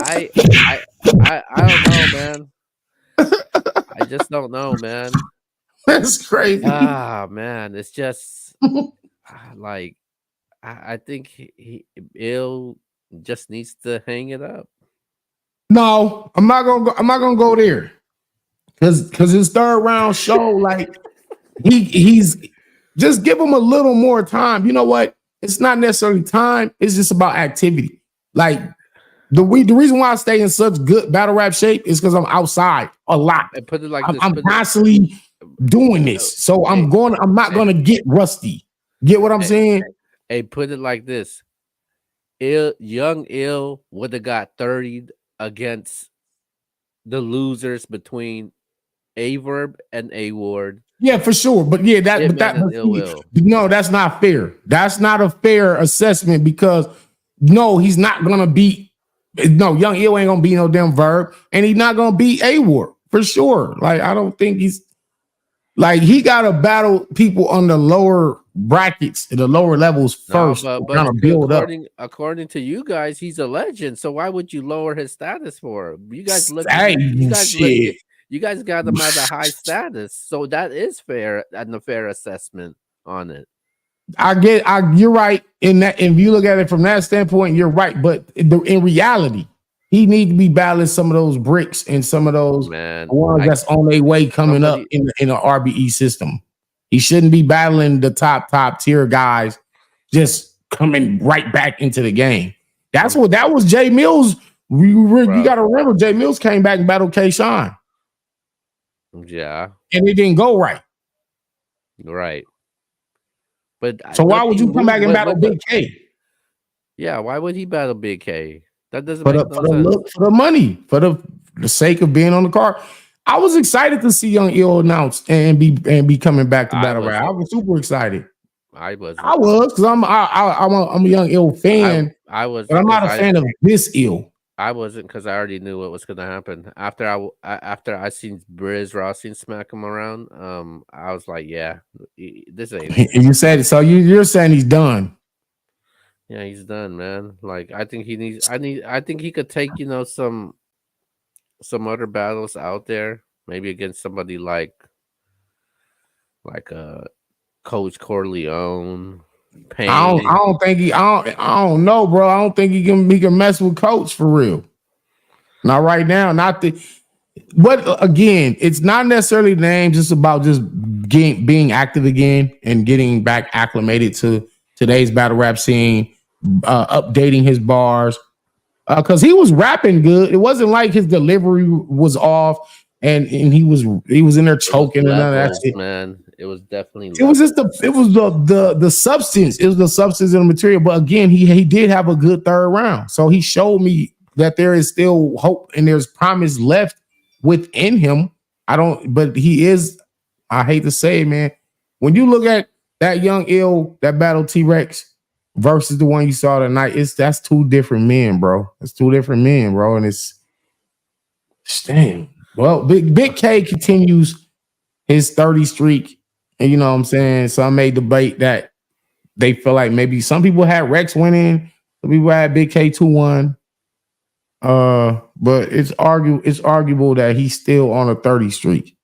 I, I don't know, man. I just don't know, man. That's crazy. Ah, man, it's just like I think Ill just needs to hang it up. No, I'm not gonna go. I'm not gonna go there because his third round show like he's just give him a little more time. You know what? It's not necessarily time. It's just about activity. Like the reason why I stay in such good battle rap shape is because I'm outside a lot. And put it like I'm, this. I'm Put it. constantly doing this, so Hey, I'm not hey, gonna get rusty. Get what I'm hey, saying? hey, put it like this. Young Ill would have got 30 against the losers between Averb and A Ward, Yeah, for sure. But yeah, Hitman and but Ill see, Will. no, that's not fair. That's not a fair assessment because no, he's not gonna beat no young ill ain't gonna beat no damn verb, and he's not gonna beat A Ward for sure. Like, I don't think he's like he gotta battle people on the lower brackets and the lower levels No, first to kind of build up. according to you guys, he's a legend. So why would you lower his status for him? Hey, You, shit. you guys got him at a high status, so that is fair and a fair assessment on it. You're right in that. If you look at it from that standpoint, you're right. But in reality, he needs to be battling some of those bricks and some of those Man, ones that's on their way coming up somebody in the RBE system. He shouldn't be battling the top tier guys just coming right back into the game. That was Jay Mills. You got to remember, Jay Mills came back and battled K. Sean. Yeah, And it didn't go right. right. But so why would you come back and battle Big K? Yeah, why would he battle Big K? That doesn't for make the, no for the sense. look, for the money, for the sake of being on the card. I was excited to see Young Ill announced and be coming back to battle rap. I was super excited. I was because I'm a Young Ill fan. I was, but I'm not a fan of this Ill. I wasn't because I already knew what was gonna happen after I seen Briz Rossing smack him around. I was like, yeah, this ain't. You said it, so you're saying he's done. Yeah, he's done, man. Like I think he needs. I think he could take some other battles out there, maybe against somebody like Coach Corleone. Pain. I don't think he. I don't know, bro. I don't think he can mess with Coach for real. Not right now. Not the. But again, it's not necessarily the name. Just about just being active again and getting back acclimated to today's battle rap scene. Updating his bars because he was rapping good. It wasn't like his delivery was off and he was in there choking and none of that shit. Man, it was definitely. It was just the substance. It was the substance of the material. But again, he did have a good third round, so he showed me that there is still hope and there's promise left within him. But he is. I hate to say it, man. When you look at that Young Ill that battled T-Rex versus the one you saw tonight, that's two different men, bro. It's two different men, bro. And it's damn. Well, Big K continues his 30 streak. And you know what I'm saying? Some may debate that they feel like maybe some people had Rex winning, some people had Big K 2-1. But it's arguable that he's still on a 30 streak.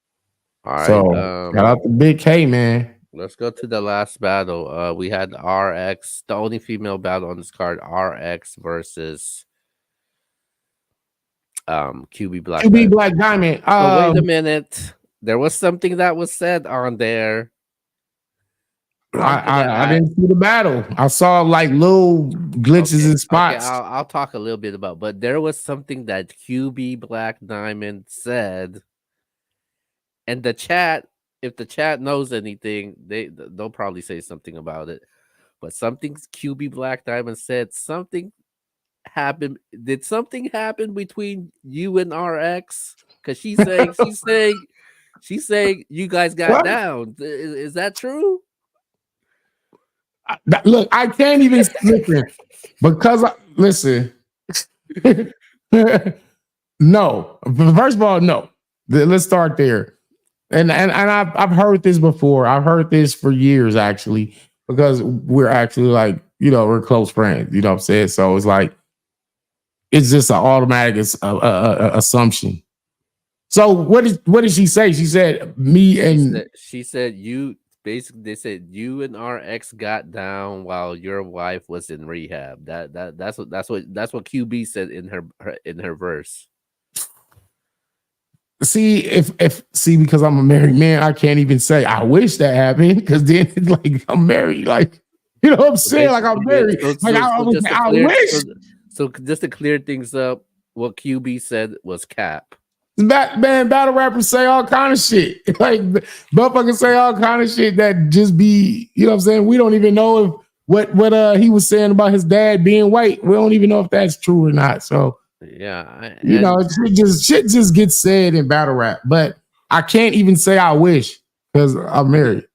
All right. So shout out to Big K, man. Let's go to the last battle. We had RX, the only female battle on this card, RX versus QB Black QB Black Diamond. Wait a minute. There was something that was said on there. I didn't see the battle. I saw like little glitches and spots. Okay, I'll talk a little bit about, but there was something that QB Black Diamond said, and the chat. If the chat knows anything, they'll probably say something about it. But something QB Black Diamond said something happened. Did something happen between you and RX? Because she's saying you guys got down. Is that true? Look, I can't even listen because listen. No, first of all, no. Let's start there. And I've heard this before. I've heard this for years actually, because we're actually like we're close friends. You know what I'm saying? So it's like it's just an automatic assumption. So what did she say? She said me and She said you basically they said you and our ex got down while your wife was in rehab. That's what QB said in her verse. see if see because I'm a married man, I can't even say I wish that happened because then like I'm married, like you know what I'm So saying? Like I'm basically, married. Like I was just to I clear wish just to clear things up, what QB said was cap. man, battle rappers say all kind of shit. Like motherfuckers say all kind of shit that just be, you know what I'm saying? We don't even know if what he was saying about his dad being white. We don't even know if that's true or not. So, Yeah, you know, shit just gets said in battle rap. But I can't even say I wish because I'm married.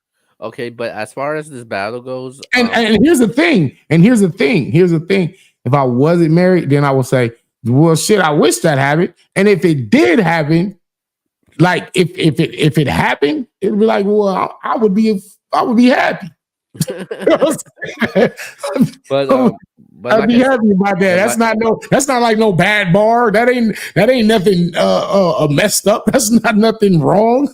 okay, but as far as this battle goes, And here's the thing. Here's the thing. If I wasn't married, then I would say, well, shit, I wish that happened. And if it did happen, like if it happened, it'd be like, well, I would be happy. but I'd like be I said, happy about that. but That's like not like no bad bar. That ain't nothing messed up. That's not nothing wrong.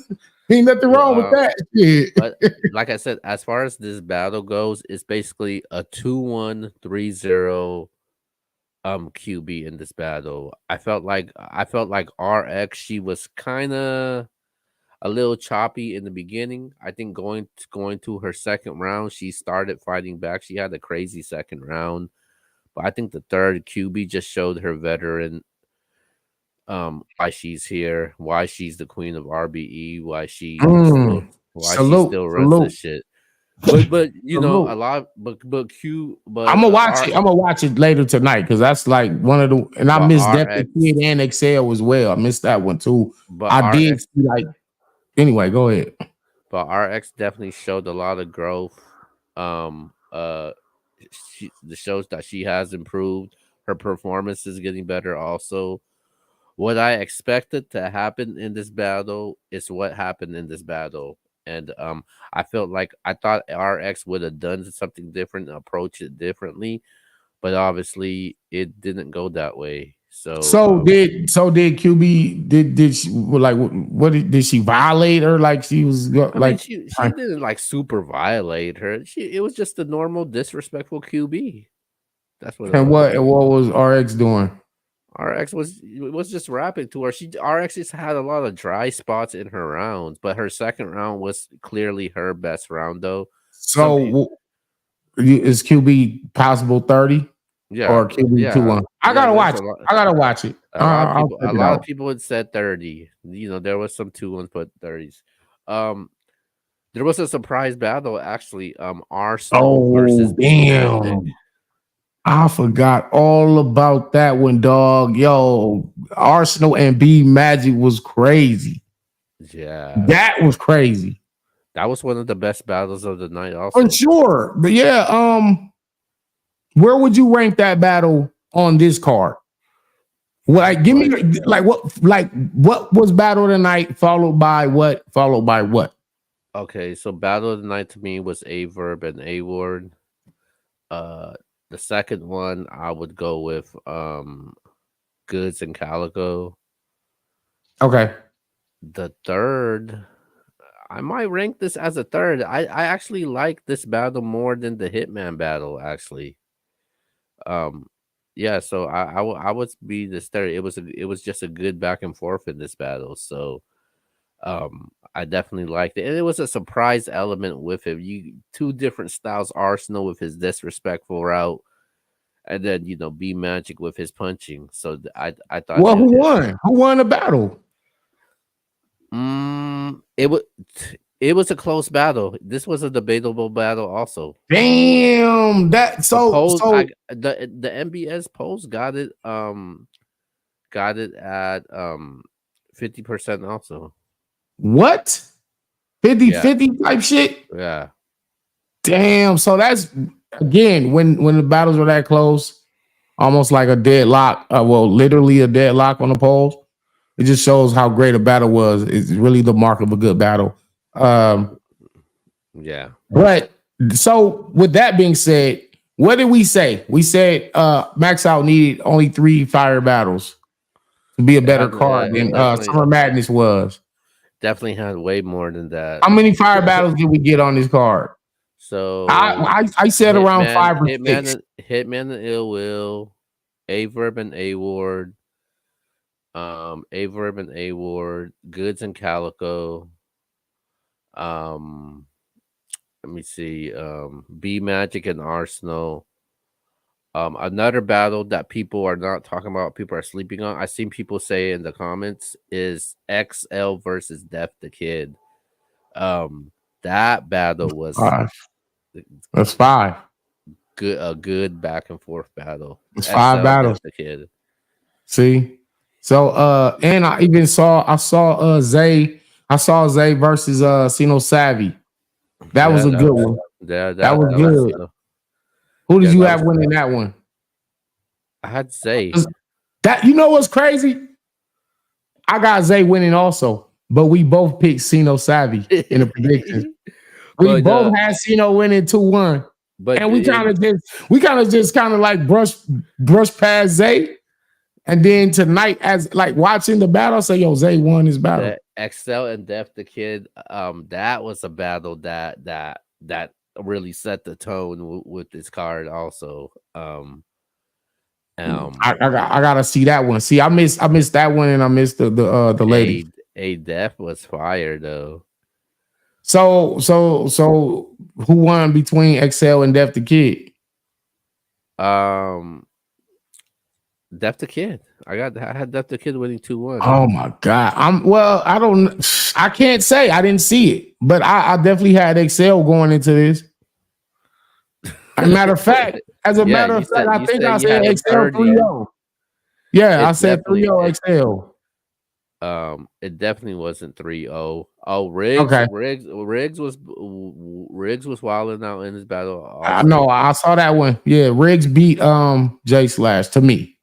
Ain't nothing well, wrong with that shit. but like I said, as far as this battle goes, it's basically a 2-1-3-0 QB in this battle. I felt like RX, she was kind of a little choppy in the beginning. I think going to her second round, she started fighting back. She had a crazy second round, but I think the third QB just showed her veteran why she's here, why she's the queen of RBE, why she Salute, still runs this salute, shit. But a salute. lot I'm but gonna watch it. I'm gonna watch it later tonight because that's like one of the. And I missed RX Definitely Kid and Excel as well. I missed that one too. but I did RX see like. Anyway, go ahead. but RX definitely showed a lot of growth. Um the shows that she has improved. Her performance is getting better also. What I expected to happen in this battle is what happened in this battle. And I felt like I thought RX would have done something different, approach it differently, but obviously it didn't go that way. So So did QB did she like what did she violate her like she was I mean like she didn't like super violate her. It was just a normal disrespectful QB. That's what it and was. what was RX doing? RX was just rapping to her. RX just had a lot of dry spots in her rounds, but her second round was clearly her best round though. Some So people is QB possible 30 yeah, or QB two yeah, one? I yeah, gotta there's watch it. I gotta watch it. I'll check a it lot of out. people had said 30. There was some 2-1 but 30s. Um there was a surprise battle actually. Arsenal Oh versus B Magic. damn. I forgot all about that one, dog. Yo, Arsenal and B Magic was crazy. Yeah. That was crazy. That was one of the best battles of the night For also. sure. But yeah, where would you rank that battle on this card? I Like, have give no me idea. what was battle of the night followed by what? Followed by what? Okay, so battle of the night to me was A Verb and A Ward. Uh, the second one I would go with Goods and Calico. Okay. The third, I might rank this as a third. I actually like this battle more than the Hitman battle. Actually, um, yeah. So I would be this third. It was just a good back and forth in this battle. So I definitely liked it, and it was a surprise element with it. You two different styles. Arsenal with his disrespectful route, and then B Magic with his punching. So I thought Well, who won? Who won the battle? it was it was a close battle. This was a debatable battle also. Damn. That The so polls so I the MBS polls got it at 50% also. what? 50 Yeah, 50 type shit? yeah. Damn. So that's again when the battles were that close, almost like a deadlock. Well, literally a deadlock on the polls. It just shows how great a battle was. It's really the mark of a good battle. Um, Yeah. but so with that being said, What did we say? We said Max Out needed only 3 fire battles to be a It better had card it than definitely Summer Madness was. definitely had way more than that. How many fire battles did we get on this card? So I said around 5 or 6. Hitman and Ill Will, Averb and A Ward, Averb and A Ward, Goods and Calico, um, let me see, B Magic and Arsenal. Another battle that people are not talking about, people are sleeping on. I've seen people say in the comments is XL versus Def the Kid. That battle was 5. That's 5. a good back and forth battle. It's 5 XL battles. Def the Kid. See? So and I saw Zay. I saw Zay versus Sino Savvy. That Yeah, was a good one. That was that was good. Who did yeah, you that have was. winning that one? I had to say, That you know what's crazy? I got Zay winning also, but we both picked Sino Savvy in the predictions. We but both had Sino winning 2-1. but And we kind of just like brush past Zay. And then tonight, as like watching the battle, I say, yo, Zay won this battle. the XL and Def the Kid, that was a battle that really set the tone with this card. Also, I gotta see that one. See, I missed that one, and I missed the lady. a Def was fire though. So who won between XL and Def the Kid? Um, Def the Kid. I had Def the Kid winning 2-1. Oh my god! I can't say I didn't see it, but I definitely had XL going into this. As a matter of fact, I think I said XL 3-0. Yeah, I said 3-0 XL. It definitely wasn't 3-0. Oh, Riggs, Okay. Riggs was wilding out in his battle. Also. I know, I saw that one. Yeah, Riggs beat J Slash to me.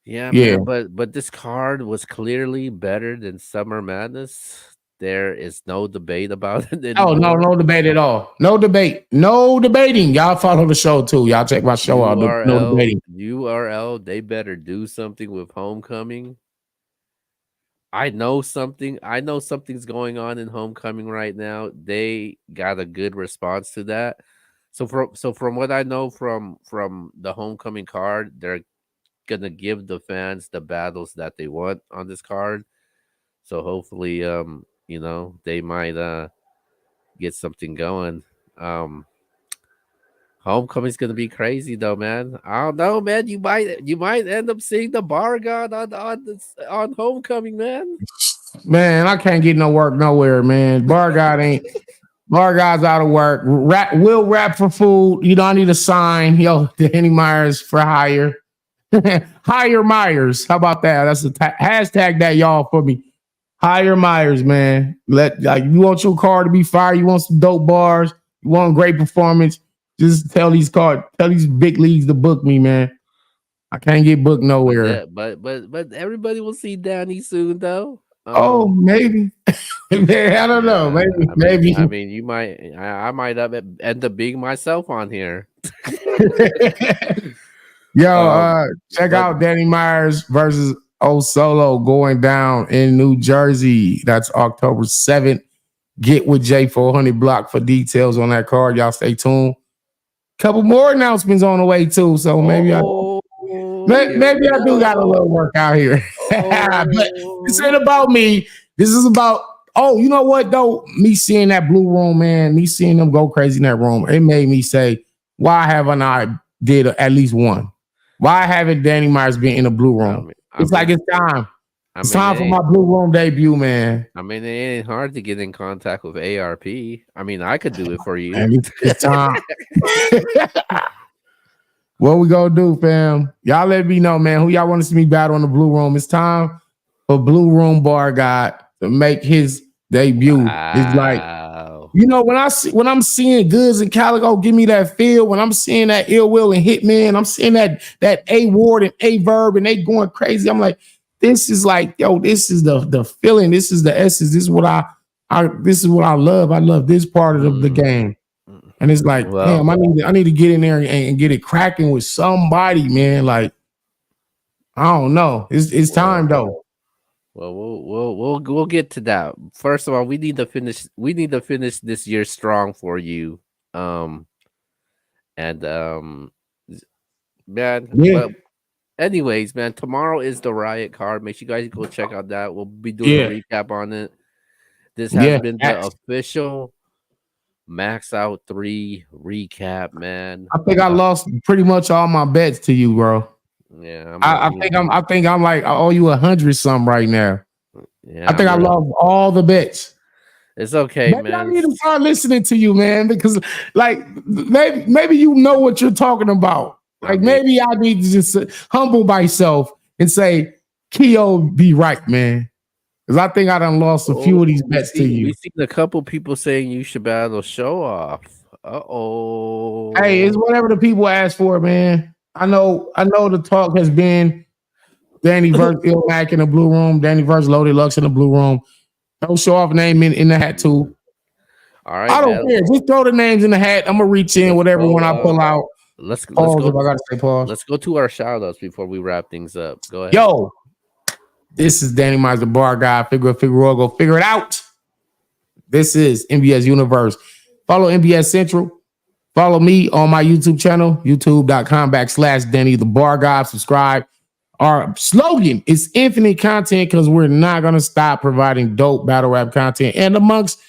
Yeah, man, but this card was clearly better than Summer Madness. There is no debate about it anymore. Oh, no debate at all. No debate. No debating. Y'all follow the show too. Y'all check my show out. No debating. URL, they better do something with Homecoming. I know something's going on in Homecoming right now. They got a good response to that. So from what I know from the Homecoming card, they're gonna give the fans the battles that they want on this card. So hopefully they might get something going. Homecoming's gonna be crazy though, man. I don't know, man. You might end up seeing the Bar God on Homecoming, man. Man, I can't get no work nowhere, man. Bar God's out of work. Will rap for food. You don't need a sign. Yo, Danny Myers for hire. Hire Myers. How about that? That's a hashtag that y'all for me. Hire Myers, man. You want your car to be fire. You want some dope bars. You want great performance. Just tell these big leagues to book me, man. I can't get booked nowhere. But everybody will see Danny soon, though. Maybe. I don't know. Maybe. I mean, you might. I might end up being myself on here. Yo, check out Danny Myers versus O Solo going down in New Jersey. That's October 7th. Get with J400 Block for details on that card. Y'all stay tuned. Couple more announcements on the way too. So maybe I do got a little work out here. But this ain't about me. This is about, you know what though? Me seeing that blue room, man, me seeing them go crazy in that room, it made me say, why haven't I did at least one? Why haven't Danny Myers been in the blue room? It's time. It's time for my blue room debut, man. I mean, it ain't hard to get in contact with ARP. I mean, I could do it for you. It's time. What we gonna do, fam? Y'all let me know, man. Who y'all want to see me battle in the blue room? It's time for Blue Room Bar God to make his debut. Wow. It's like, when I'm seeing Goods and Calico give me that feel, when I'm seeing that Ill Will and Hitman, I'm seeing that A Ward and A Verb and they going crazy. I'm like, this is like, this is the feeling. This is the essence. This is what I love. I love this part of the game. And it's like, Well, damn, I need to get in there and get it cracking with somebody, man. Like, I don't know. It's time well, though. we'll get to that. First of all, we need to finish this year strong for you. Um and man, Yeah, but anyways, man, tomorrow is the Riot card. Make sure you guys go check out that. We'll be doing a yeah, recap on it. This has yeah. been the official Max Out 3 recap, man. I think I lost pretty much all my bets to you, bro. Yeah, I think I'm like I owe you 100 something right now. I yeah, think I lost all the bets. it's okay, Maybe I man. need to start listening to you, man, because like maybe you know what you're talking about. I Like mean, maybe I need to just humble myself and say, Keo be right, man. Because I think I done lost a few oh, of these bets to we you. seen a couple people saying you should battle Show Off. Hey, it's Uh-oh. whatever the people ask for, man. I know the talk has been Danny versus Ilmac in the blue room, Danny versus Loaded Lux in the blue room. No show off name in the hat too. All right, I don't man. care. Just throw the names in the hat. I'm gonna reach in Let's whatever go. one I pull out. Let's Pause go. if I gotta say pause. Let's go to our shout outs before we wrap things up. Go ahead. Yo, this is Danny Mize, the bar guy. Figure go figure it out. This is MBS Universe. Follow MBS Central. Follow me on my YouTube channel, youtube.com/Danny the bar guy. Subscribe. Our slogan is infinite content because we're not gonna stop providing dope battle rap content and amongst a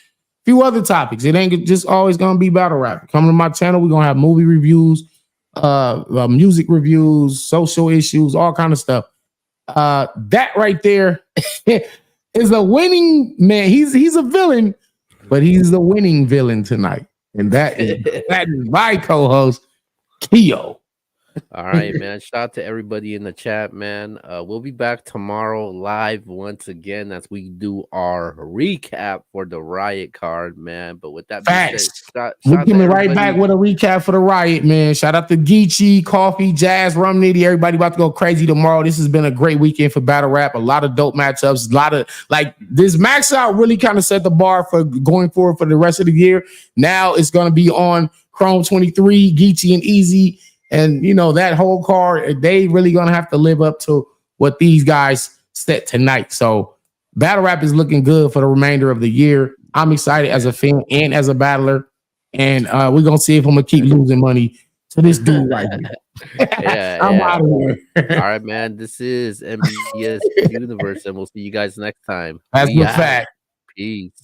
few other topics. It ain't just always gonna be battle rap. Come to my channel, we're gonna have movie reviews, music reviews, social issues, all kind of stuff. That right there is a winning man. He's a villain, but he's the winning villain tonight. And that is my co-host, Keo. All right, man. Shout out to everybody in the chat, man. We'll be back tomorrow live once again as we do our recap for the Riot card, man. But with that being said, Facts. shout We're out to coming right back everybody. with a recap for the Riot, man. Shout out to Geechee, Coffee, Jazz, Rum Nitty. Everybody about to go crazy tomorrow. This has been a great weekend for battle rap. A lot of dope matchups. A lot of like this Max Out really kind of set the bar for going forward for the rest of the year. Now it's going to be on Chrome 23, Geechee, and Easy. And you know that whole card, they really gonna have to live up to what these guys set tonight. So battle rap is looking good for the remainder of the year. I'm excited as a fan and as a battler, and we're gonna see if I'm gonna keep losing money to this dude right here. Yeah, I'm yeah. out of All here. right, man. This is MBS Universe, and we'll see you guys next time. That's We the out. fact. Peace.